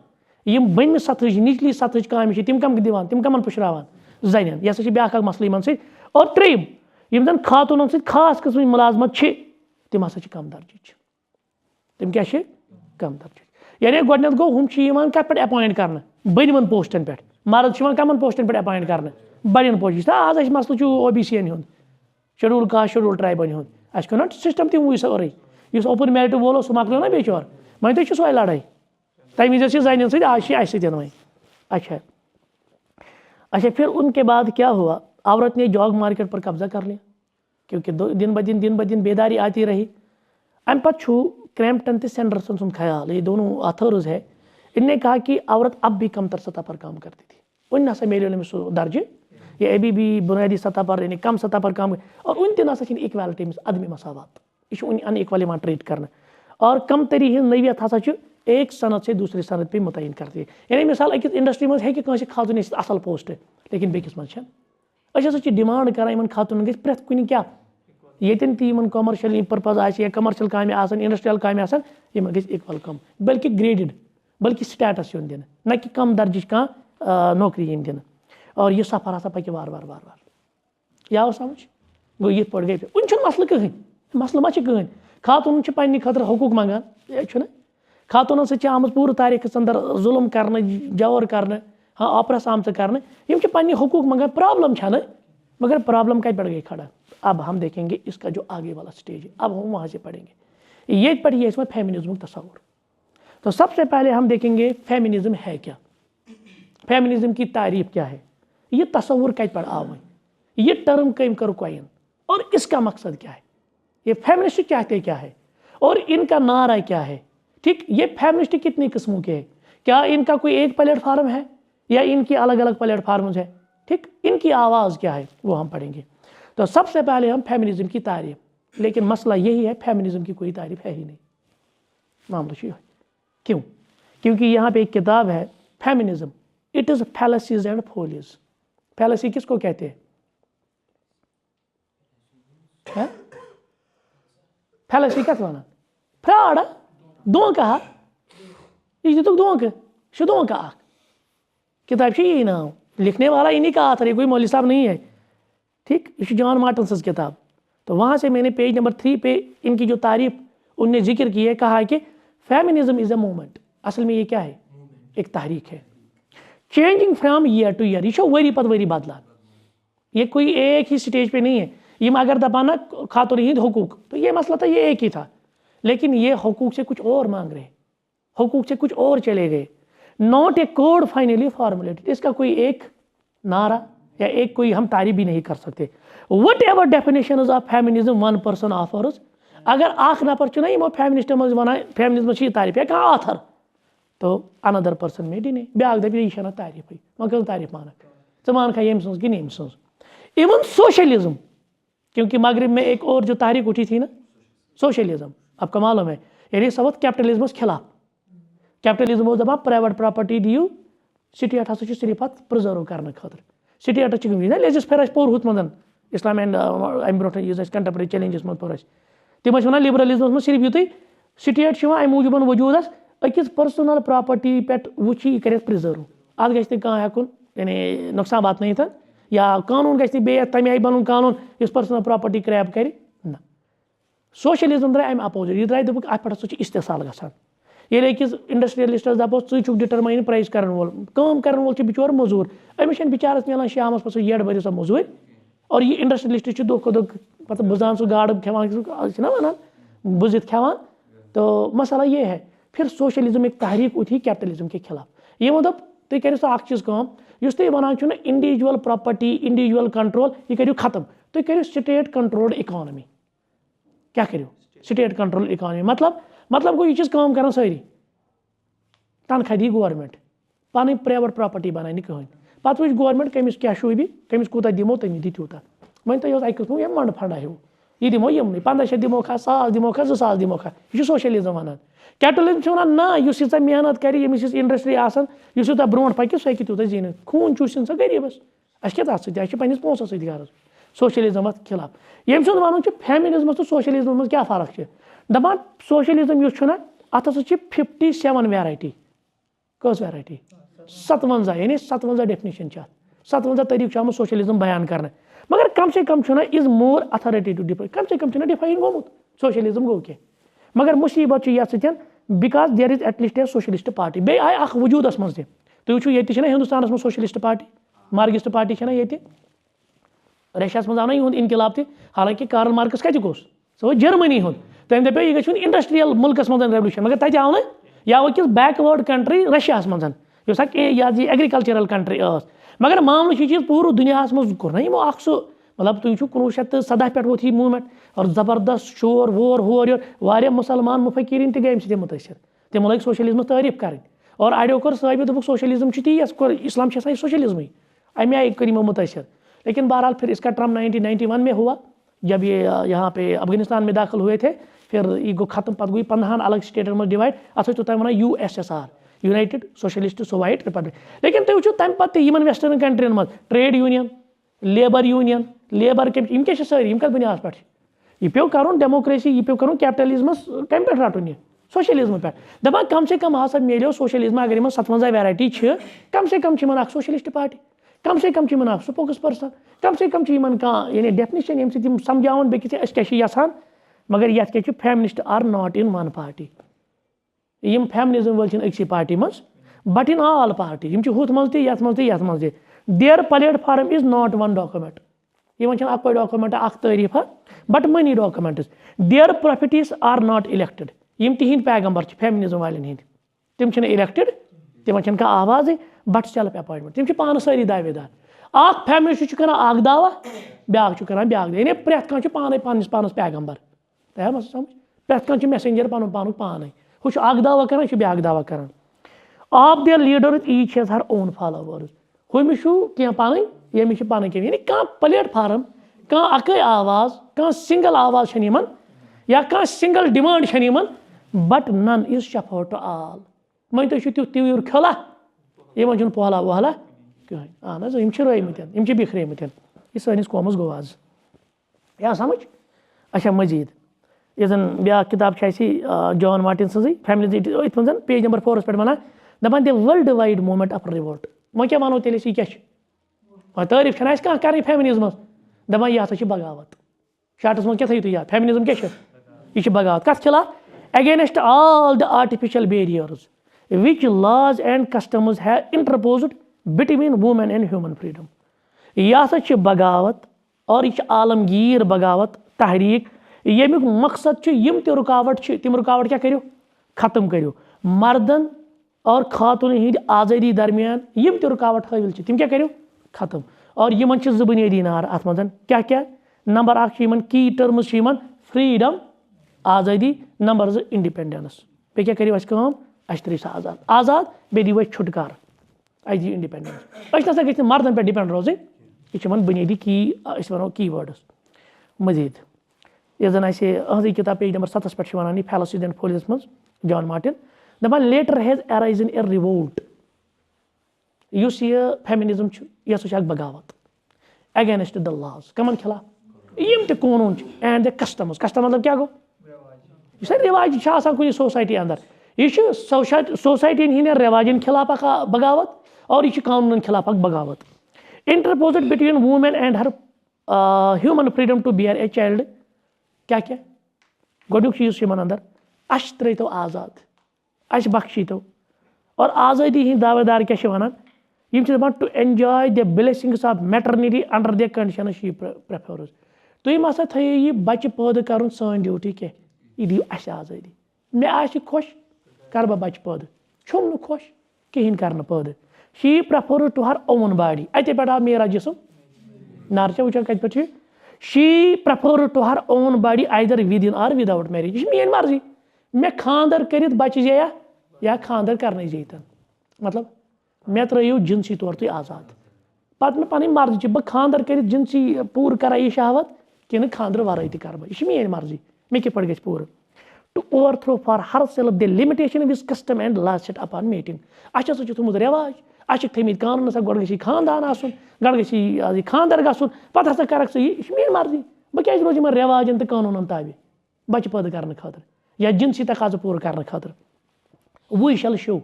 यम बन सतह निचली सतह काम तम कम दिवान, तम कमन पुशरावन जन, यह ब्याक मसल इन सत। और 3 यम जन खातून खास किस्म मुलाजमत तम हसा कम दर्ज, तम क्या कम दर्ज। यानी गोडनेथ गो हम कत पे अपॉइंट कर बन पोस्टन पे, मर्द कमन पोस्टन पे अपॉइंट कर बड़न पोस्टन। आज मसल OBC हूँ, शेड्यूल कास्ट शेड्यूल ट्राइबन हूँ, अना सिस्टम तम वो सोरे, इस ओपन मेरिट वोल सह मकलो ना बेचोर, वो तो सो लड़ाई, तमें जन सत आज वो। अच्छा फिर उनके बाद क्या हुआ, औरत ने जॉब मार्केट पर कब्जा कर लिया, क्योंकि दिन ब दिन बेदारी आती रही। अम पू क्रैम्पटन तो सैंडरसन सुन ख्याल, ये दोनों ऑथर्स है, इनने कहा कि औरत अब भी कमतर सतह पर काम करती थी, उन नसा मेरे सो दर्ज, ये अभी भी बुनियादी सतह पर यानी कम सतह पर काम, और उन तक नसा इक्वालिटी में अदम मसावत, यह अन इक्वल ट्रीट कर। और कम तरी नवियत हसा एक सनद से दूसरी सनद पे मुतयन करती है। यानी मिसाल अकिस इंडस्ट्री मज है कह खातून असल पोस्ट लेकिन बेकिस मज डिमांड कर इन खातून गई प्रेथ कुन क्या येतन ती कमर्शियल पर्पज आ कमर्शियल काम इंडस्ट्रियल काम गई इक्वल कम बल्कि ग्रेडेड बल्कि स्टेटस युन दिन न कि कम दर्ज कह नौकरी इन दिन और यह सफर हसा पकि वार वार वार वार यह समझ गो ये पे गई उन मसल कहें मसल मा कहें खातून पे खतर हकूक मंगान ये खातून सत आमज पूरे तारीख अंदर जुल्म कर जवर कर हाँ ऑपरेस आम कर पे हकूक मंगान प्रॉब्लम मगर प्रॉब्लम कत पे गई खड़ा। अब हम देखेंगे इसका जो आगे वाला स्टेज है, अब हम वहाँ से पढ़ेंगे ये पर ये इसमें फेमिनिज्म तस्वुर। तो सबसे पहले हम देखेंगे फेमिनिज्म है क्या, फेमिनिज्म की तारीफ क्या है, ये तस्वुर कत पर आव, ये टर्म कम कर कोइन और इसका मकसद क्या है, ये फेमिनिस्ट चाहते क्या है और इनका नारा क्या है। ठीक, ये फेमिनिस्ट कितनी किस्मों के हैं, क्या इनका कोई एक प्लेटफार्म है या इनकी अलग अलग प्लेटफार्म्स है। ठीक, इनकी आवाज़ क्या है वो हम पढ़ेंगे। तो सबसे पहले हम फेमिनिज्म की तारीफ, लेकिन मसला यही है फेमिनिज्म की कोई तारीफ है ही नहीं, मामला ये है। क्यों? क्योंकि यहाँ पे एक किताब है feminism, it is फैलेसीज and foliage. Fallacy किसको कहते हैं? फैलेसी क्या वन फ्रॉड धोखा यह धोखा किताब यही नाम, लिखने वाला इन्हीं का आथर है, कोई मौलवी साहब नहीं है। ठीक, ये जॉन मार्टिन्स किताब। तो वहाँ से मैंने पेज नंबर 3 पे इनकी जो तारीफ उनने जिक्र की है, कहा है कि फेमिनिज्म इज़ अ मूवमेंट। असल में ये क्या है? एक तहरीक है, changing from year two year, ये वरी पद वरी बदलान। ये कोई एक ही स्टेज पे नहीं है। ये अगर दबाना खातून हिंद हकूक, तो ये मसला था ये एक ही था, लेकिन ये हकूक से कुछ और मांग रहे, हकूक से कुछ और चले गए। Not a code finally formulated, इसका कोई एक नारा या एक कोई हम तारीफ भी नहीं कर सकते। What ever definition of feminism one person offers, अगर आख नफर चुना यमो फेमिनिस्ट मज वन फेमिनिज्म तारीफ या कहाँ आथर, तो अनदर पर्सन में डिने ब्याक दप यह तारीफ वह तारीफ मानक च मान खा यम सज कि यम सज। इवन सोशलिज्म, क्योंकि मगरब में एक और जो तहरीक उठी थी ना सोशलिज्म, आपका मालूम है, यानी सब कैपिटलिज्म खिलाफ। कैपिटलिज्म दपान प्राइवेट प्रॉपर्टी दियो, स्टेट हसा सिर्फ अत प्रिजर्व करने खतर। स्टेट लेजिस फेर पोर हुत मन इस्लाम and um brought contemporary challenges मन पोर तम वन लिबरलिज्म सिर्फ युत स्टेट अम मूजूब वजूद अकिस पर्सनल प्रॉपर्टी पे वुच यह कर प्रिजर्व, अत गि हेकुन यानी नुकसान वातन या कानून गि तमे आई बन कानून इस पर्सनल प्रॉपर्टी क्रैप कर ना। सोशलिज्म द्राय अम अपोजिट, यह द्राय दोप अत पे इस्तेसाल गसान। ये अकिस इंडस्ट्रियलिस्टस दपोस छु डिटरमाइन प्राइस कर वोल, काम कर वोल बिचोर मजूर, अमिस बिचारस मिलान शामस पे येड़ भर सो मजूर, और ये इंडस्ट्रियलिस्ट दो खो दो पता बुजान सो गाड़ खेवान ना वन बुजित खेवान। तो मसला ये है, फिर सोशलिज्म एक तहरीक उठी कैपिटलिज्म के खिलाफ। ये मतलब तुम करो सो चीज़ कम तुम one individual property individual control यह करो खत्म, तुम करो स्टेट कंट्रोल्ड इकोनॉमी। क्या करो? स्टेट कंट्रोल इकोनॉमी मतलब गो यह चीज़ काम कर सारी तनख्वाह दी गवर्नमेंट, पन प्राइवेट प्रॉपर्टी बनाए कहें, पे वो गवर्नमेंट कमिस क्या शूबी कमिस कूत दिमो तमी दी तूत। वन तुम अक किस्म यम मंड फंडा हो यह दिमो यमन 1500 दिमो 1000 दिमो 2000 दिमो यह सोशलिज्म वन। कैपिटलिज्म वन ना यह मेहनत कर यमिस इंडस्ट्री यूत ब्रो पक सह हेक तूत जीन, खून चूसन सा गरीबस अस क्या पे पोसो सत गर्ज। सोशलिज्म खिलाफ यम सुन वन फेमिनिज्म तो सोशलिज्म मज क्या फर्क है, दपान सोशलिज्म ना अत 57 वैरायटी, कस वैरायटी 57, यानी 57 डेफिनेशन 57 तरीक सोशलिज्म बयान कर, मगर कम से come is more authoritative define, कम से कम डिफाइन गोमुत सोशलिज्म गो क्या। मगर मुसीबत ये सत्य because there is at least a socialist party बे आय अख वजूदस मज तुम वो ये हिंदुस्तान में सोशलिस्ट पार्टी, मार्क्सिस्ट पार्टी ये रशिया मज आना यह इनकलाब तह, हालांकि कार्ल मार्क्स कत गोस सो जर्मनी हूँ, तम दपो यह गो इंडस्ट्रियल मुल्कस मज रेवल्यूशन, मगर तत आव या वकिस बैकवर्ड कंट्री रशिया मज एग्रीकल्चरल कंट्री, मगर मामल चीज़ पूरे दुनिया मज कोर ना सो मतलब तुम 1917 पे वो थी मूवमेंट और ज़बरदस्त शोर वोर होर योर वारिया मुसलमान मुफक्किरीन गए अमे मुतासर, तमो लग सोशलिज्म तारीफ कर, और अड़ो कर साबित दोप सोशलिज्म ती इस्लाम सोशलिज्म अमे आई कर मुतासर। लेकिन बहरहाल फिर इसका ट्रम्प 1991 में हुआ जब ये यहाँ पे अफगानिस्तान में दाखिल हुए थे, फिर यह गो खत्म पत् गई 15 अलग स्टेटन में डिवाइड अत तुम one USSR united socialist soviet republic लेकिन तुम वो तम पे वेस्टर्न कंट्रियन मज ट्रेड यूनियन लेबर क्या सारी कत बुनियाद पे यह पे कर डेमोक्रेसी यह पे कर कैपिटलिज्मस कम पे रटन यह सोशलिज्म पे दपान कम से कम हसा मिलो सोशलिज्म अगर इन 57 वैरायटी कम से कम सोशलिस्ट पार्टी कम से कम स्पोक्स पर्सन कम से कम यानी डेफिनेशन ये सम समझावन बेकिस क्या यसान मगर ये क्या feminist are not in one party यम फेमिनिज्म वाल अक्सी पार्टी मज बट इन ऑल पार्टी हुत मज ये their platform is not one document in अक डॉक्यूमेंट अख तारीफा but many documents their properties are not elected यम तिहिंद पैगंबर फेमिनिज्म वालन हिंद तिम इलेक्टेड तिमन कह आवाज बट सेल्फ अपॉइंटमेंट तिम पान सारी दावेदार अख फेमिनिस्ट कर दावा ब्याक कर ब्याक यानी प्रेथ कह पान पानस पानस पैगंबर तह समझ प्रेथ कह मैसेंजर पन पान पान हूँ दावा कर ब्याक दावा कर of their leaders each has her own followers हुमिस कह पान यमिस पान कह यानी कह प्लेटफार्म कह अक आवाज कह सिंगल आवाज या कह single demand but none is suffer to all men तुम तीर खला इन पहला वहला कहें रईमत बिखरेमत यह सानिस कौमस गो आज या समझ अच्छा मजीद ये जन ब्या किताब जॉन मार्टिन सजी फेमिनिज्म अथ मन पेज नंबर 4 पे वन दपान the world wide movement of revolt वो क्या वनो तेल यह क्या तारीफ कह कर फेमिनिज्म दपान यह हसा बगावत शार्टस मन क्या थो तुम याद फेमिनिज्म क्या यह बगावत कत खिलाफ against all the artificial barriers which laws and customs have interposed between women and human freedom यह हसा बगावत और यह आलमगीर बगावत तहरीक यमुक मकसद यम ते रुकावट तिम रुकावट क्या करो खत्म करो मर्दन और खातून हिंद आज़ादी दरमियान यम ते रुकावट हाविल तिम क्या करो खत्म और इन जो बुनियादी नार अत मज क्या क्या नंबर 1 की टर्म्स फ्रीडम आज़ादी नंबर 2 इंडिपेंडेंस पे क्या करो अस त्रो आज़ाद आज़ाद बे दिव छुटकार अस दी इंडिपेंडेंस अस ना गई मर्दन पे डिपेंड रोज यह बुनियादी की वो की वर्ड्स मजीद ये जन अहजी किताब पेज नंबर 7 पे वन फैलासीज एंड फोलिस मज जॉन मार्टिन दपान later has arisen a revolt इस यह फेमिनिज्म यह हसा बगावत अगेंस्ट द लॉज कमन खिलाफ यम ते कानून एंड द कस्टम्स कस्टम मतलब क्या गो यह रिवाज कुछ सोसाइटी अंदर यह सोसाइटी हंद रिवाजन खिलाफ बगावत और यह कानून खिलाफ बगावत interposed between women and her human freedom to bear a child क्या क्या गोडुक चीज अंदर अस त्रो आज़ाद अस बख्शी तो और आज़ादी हिंद दावेदार क्या वन दपान to enjoy the blessings of maternity under the condition prefers तुम हसा थो यह बच्चे पैदा कर सन ड्यूटी क्या यह दिव अस आज़ादी मे आश खुश कर बह बच्चे पैदा छुम न खुश कहें कर पैदा she prefer to her own body अत पे आव मेरा जिसम नार चे वुचान कत पे she prefer to her own body either within or without marriage यह मेरी मर्जी मे खानदर कर बच्चे जया या खानदर कर जेतन मतलब मे त्रो जिनसी तौर तुम आज़ाद पत मे पन मर्जी बह खानदर कर जिनसी पूर करा यह शहावत कि खानदर वर कर यह मेरी मर्जी मे कित पे पूर to overthrow for herself the limitation which custom and law set upon meeting अस थोमुत रिवाज अस थमित कानून गो ग खानदान आसन गो ग खानदर गुन पे हसा कर यह मेरी मर्जी बह क्या रोज इन रिवाजन तो कानून ताबे बच्चे पैदा करने खातर या जिनसी तकाजा पूर करने खातर we shall show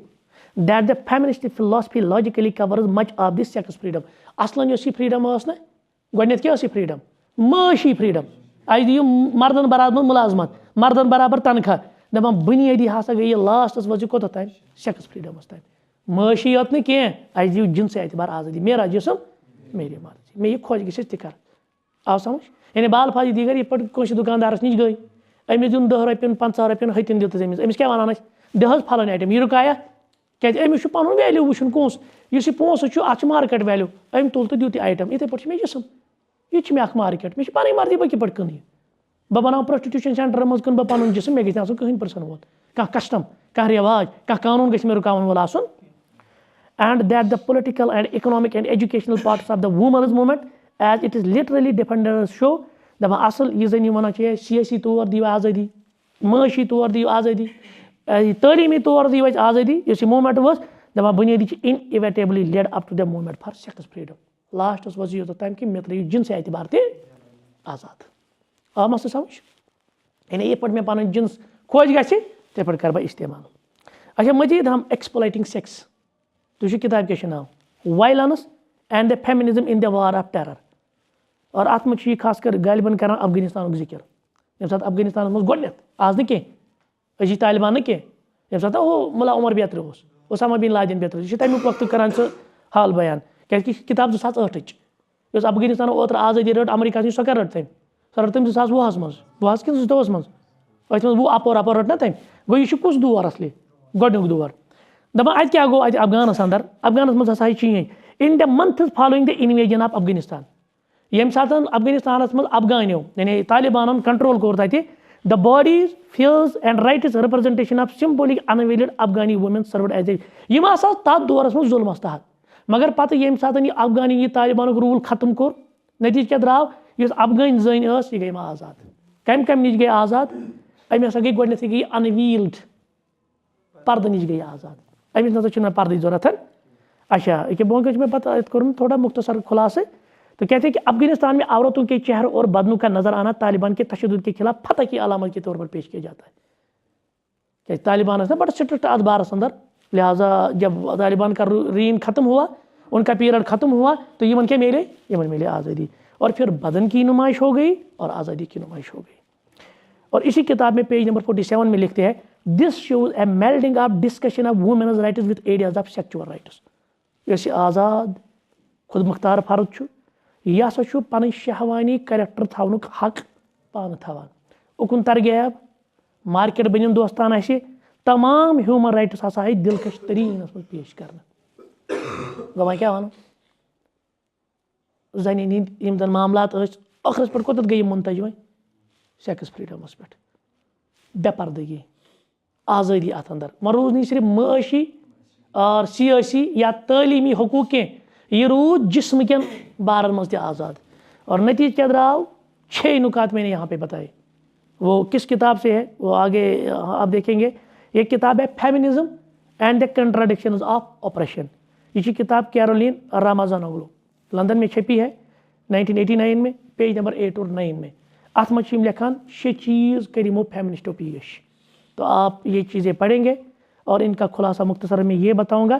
that the feminist philosophy logically covers much of this sex freedom असलन यह फ्रीडम ना गोडनेथ क्या फ्रीडम माशी फ्रीडम अस दियो मर्दन बराबर मुलाजमत मर्दन बराबर तनख्वाह दपान बुनियादी हसा गई लास्टस वो कोत तान सेक्स फ्रीडमस तान माशी योत न कह अस दियो जिनस एतबार आज़ादी मेरा जिसम मेरी मर्जी मे यह खुश गि तह आव समझ यानी बाल फाजी दीगर ये पे दुकानदारस नश गई अमिस दिन 10 रुपये 50 रुपये हथिन दित अमिस क्या वन दह फलान आइटम यह रुकाया क्या अमिस पन वैल्यू वुचन कौस इस पोस अत मार्केट वैल्यू अम तुल तो दित आइटम इथे पे मे जिसम यह मे मार्केट मे पी मर्जी बह कित कन यह बह बना प्रोस्टिट्यूशन सेंटर मज कन बह पन जिसम मे गई कहीं पर्सन वोत कह कस्टम कह रिवाज कह कानून गि मे रुकावन वोल आसन and that the political and economic and educational parts of the women's movement as it is literally defenders show दपान असल यह जन वन सियासी तौर दिव आज़ादी माशी तौर दी आज़ादी, तालीमी तौर दी आज़ादी, इस मूवमेंट वस दपान बुनियादी inevitably led up to the movement for sex freedom. लास्टस वस यह तम कि मे त्रो जिनस एतबार ते आज़ाद। आ मस समझ, यानी ये पे मे पन जिनस खोज ग ते पे कर इस्तेमाल। अच्छा, मजीद हम एक्सप्लॉइटिंग सेक्स, तुझे किताब क्या नाम violence and the feminism in the war of terror. और अत मे खासकर गालिबन कर अफगानिस्तान जिक्र, ये सात अफगानिस्तान मज गोडनेथ आज कह अजी तालिबान कह, ये सात वो मुला उमर बेतर उसामा बिन लादेन बेतर, यह तमिक वक्त कर हाल बयान क्या किताब 2008 इस अफगानिस्तान ओतर आज़ादी रट अमेरिका सो क्या रट तम, सो रट तम 2010 मज 20 कि 2002 मज अत वो अपोर अपोर रट ना तम। गो यह कुछ दौर असली गोडनुक दौर दपान अत क्या गो अत अफगानस अंदर, अफगानस मज हसा change in the months following the invasion of Afghanistan. यम सात अफगानिस्तान मज अफगानियों यानी तालिबान कंट्रोल कोर तत the bodies fears and rights representation of symbolic unveiled Afghani women served as a यम आसा तथ दौरस मज जुल्मस तहत, मगर पत यम सात यह अफगानी यह तालिबान रूल खत्म कोर नतीज क्या द्राव इस अफगान जन यह गई आज़ाद। कम नश गई आज़ाद, अम हसा गई गोडनेथ गई अनवील्ड पर्द नश गई आज़ाद, अमिस ना पर्द जरूरत। अच्छा ये बोंक मे पता कोर थोड़ा मुख्तसर खुलासे, तो कहते हैं कि अफगानिस्तान में औरतों के चेहरों और बदनों का नजर आना तालिबान के तशद्दुद के खिलाफ फतह की अलामत के तौर पर पेश किया जाता है। क्या तालिबान ना बड़ा स्ट्रिक्ट अदबारस अंदर, लिहाजा जब तालिबान का रीन ख़त्म हुआ, उनका पीरियड ख़त्म हुआ, तो यमन क्या मिले, यमन मिले आज़ादी, और फिर बदन की नुमाइश हो गई और आज़ादी की नुमाइश हो गई। और इसी किताब में पेज नंबर 47 में लिखते हैं this shows a melding of discussion of women's rights with areas of sexual rights. यह आज़ाद खुद मुख्तार फर्द यह हसा पन शहवानी करेक्टर थवनुक हक पान थवान, उकुन तरगैब मार्केट बन दोस्तान तमाम ह्यूमन राइट्स हसा दिलकश तरीन मज पेश कर। गो क्या वन जन हंद मामलात ٲkhरस पे कोत गई मुंतज वो सेक्स फ्रीडमस पे बेपर्दगी आज़ादी अत अंदर वह रूज नहीं सिर्फ माशी और सियासी या तालीमी हकूक कह, यह रूद जिस्म के बारन मज आज़ाद। और नतीज क्या द्राव 6 नुकात मैंने यहाँ पे बताए। वो किस किताब से है वो आगे आप देखेंगे। ये किताब है feminism and the contradictions of operation. ये किताब कैरोलिन रामाज़ानोग्लू लंदन में छपी है 1989 में, पेज नंबर 8 और 9 में। अत मज लिखान 6 चीज़ करिमो फेमिनिस्टो पेश। तो आप ये चीज़ें पढ़ेंगे और इनका खुलासा मुख्तसर में ये बताऊँगा।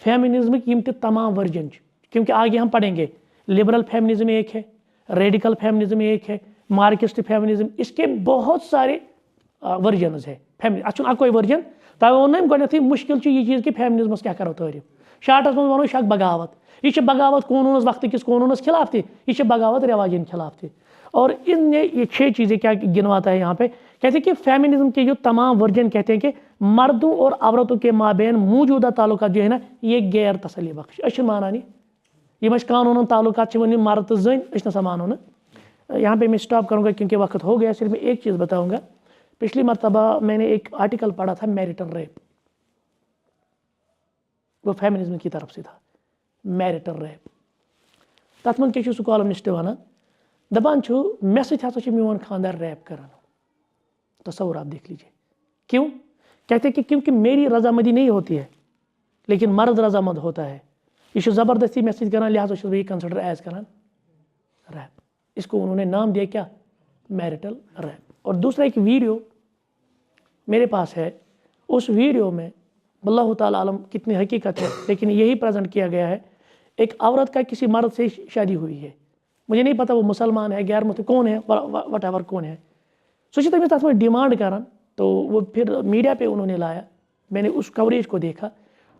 फेमिनिज्म की तमाम वर्जन, क्योंकि आगे हम पढ़ेंगे लिबरल फेमिनिज्म एक है, रेडिकल फेमिनिज्म एक है, मार्क्सिस्ट फेमिनिज्म, इसके बहुत सारे वर्जन है। अच्छा कोई वर्जन तब वो गोथी मुश्किल ये चीज़ कि फेमिनिज्मस क्या करो तारीफ। शार्टस मज वो शक बगावत, यह बगावत कानूनस वक्त किस कानूनस खिलाफ थी, यह बगावत रिवाजन खिलाफ थी। और इनने ये 6 चीज़ें क्या गिनवाता है यहाँ पे। कहते हैं कि फेमिनिज्म के जो तमाम वर्जन कहते हैं कि मर्दों और औरतों के माबेन मौजूदा ताल्लुकात जो है ना ये गैर तसली बख्श अश माना नहीं, ये कानून ताल्लुकात वन मर्द तो जन अस मानो ना। यहाँ पे मैं स्टॉप करूँगा क्योंकि वक्त हो गया। सिर्फ मैं एक चीज़ बताऊँगा। पिछली मरतबा मैंने एक आर्टिकल पढ़ा था मैरिटल रेप, वो फेमिनिज्म की तरफ से था। मैरिटल रेप तथ मन क्या कॉलमनिस्ट वन दपान मे ससा मोन खानदार रैप करान। तस्वुर आप देख लीजिए क्यों। कहते हैं कि क्योंकि मेरी रजामंदी नहीं होती है लेकिन मर्द रजामंद होता है, ये ज़बरदस्ती मे सत करान, लिहाजा ये कंसिडर एज करान रैप। इसको उन्होंने नाम दिया क्या, मैरिटल रैप। और दूसरा एक वीडियो मेरे पास है, उस वीडियो में अल्लाह ताला आलम कितनी हकीकत है लेकिन यही प्रेजेंट किया गया है। एक औरत का किसी मर्द से शादी हुई है, मुझे नहीं पता वो मुसलमान है गैर मुस्लिम कौन है, वट एवर कौन है। सोचिए तमिस तथ में डिमांड करान, तो वो फिर मीडिया पे उन्होंने लाया, मैंने उस कवरेज को देखा।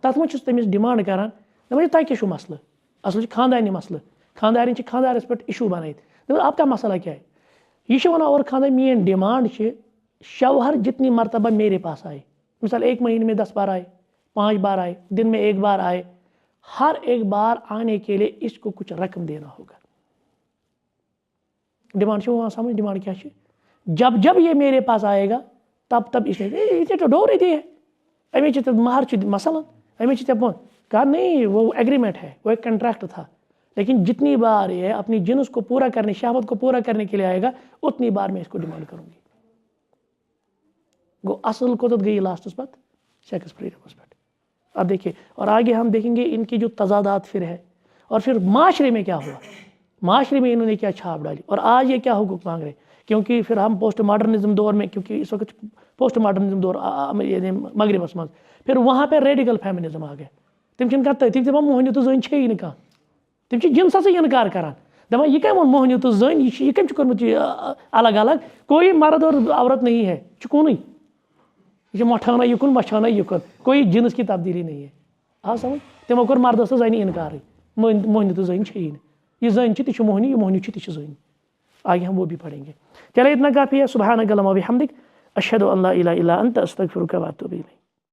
तथ में तमिस डिमांड करान दपान तह क्या मसल, असल खानदानी मसल, खानदारी खानदारस पे इशू बनाई। आपका मसला क्या है, यह वन और खानदार मेन डिमांड शौहर जितनी मरतबा मेरे पास आए, मिसाल 1 महीने में 10 बार आए, 5 बार आए, दिन में 1 बार आए, हर एक बार आने के लिए इसको कुछ रकम देना होगा। डिमांड वहाँ समझ डिमांड क्या है, जब जब ये मेरे पास आएगा तब तब इसने तो डोर दी है अमे महर मसलन अमे कहा नहीं, वो एग्रीमेंट है, वो एक कंट्रैक्ट था। लेकिन जितनी बार ये अपनी जिन्स को पूरा करने, शहवत को पूरा करने के लिए आएगा उतनी बार मैं इसको डिमांड करूंगी। गो असल कोत गई लास्टस पर सेक्स फ्रीडम पे। अब देखिए, और आगे हम देखेंगे इनकी जो तजादात फिर है, और फिर माशरे में क्या हुआ, माशरे में इन्होंने क्या छाप डाली, और आज ये क्या हुकूक मांग रहे। क्योंकि फिर हम पोस्ट मॉडर्निज्म दौर में, क्योंकि इस वक्त पोस्ट मॉडर्निज्म दौर मगरबस मज, फिर वहाँ पर रेडिकल फेमिनिज्म आ गया। तम तम दपान मोहनी तो जन छे न कह, तम जिनस इनकार करान, दपान यह कम मोहनी तो जन, यह कम कर्मुत अलग अलग, कोई मर्द और औरत नहीं है, कुन यह मठाना युकुन मछाना युकुन, कोई जिनस की तब्दीली नहीं है। आ समझ, तमो कोर मर्दस तो जन इनकार, मोहनी तो जन छे न, यह जन तह मोहनी, यह मोहनी तह जन। आगे हम वो भी पढ़ेंगे। चले, इतना काफ़ी है। सुब्हानक अल्लाहुम्मा व बिहम्दिक, अशहदु अन ला इलाहा इल्ला अंत, अस्तगफिरुका व अतूबु इलैक।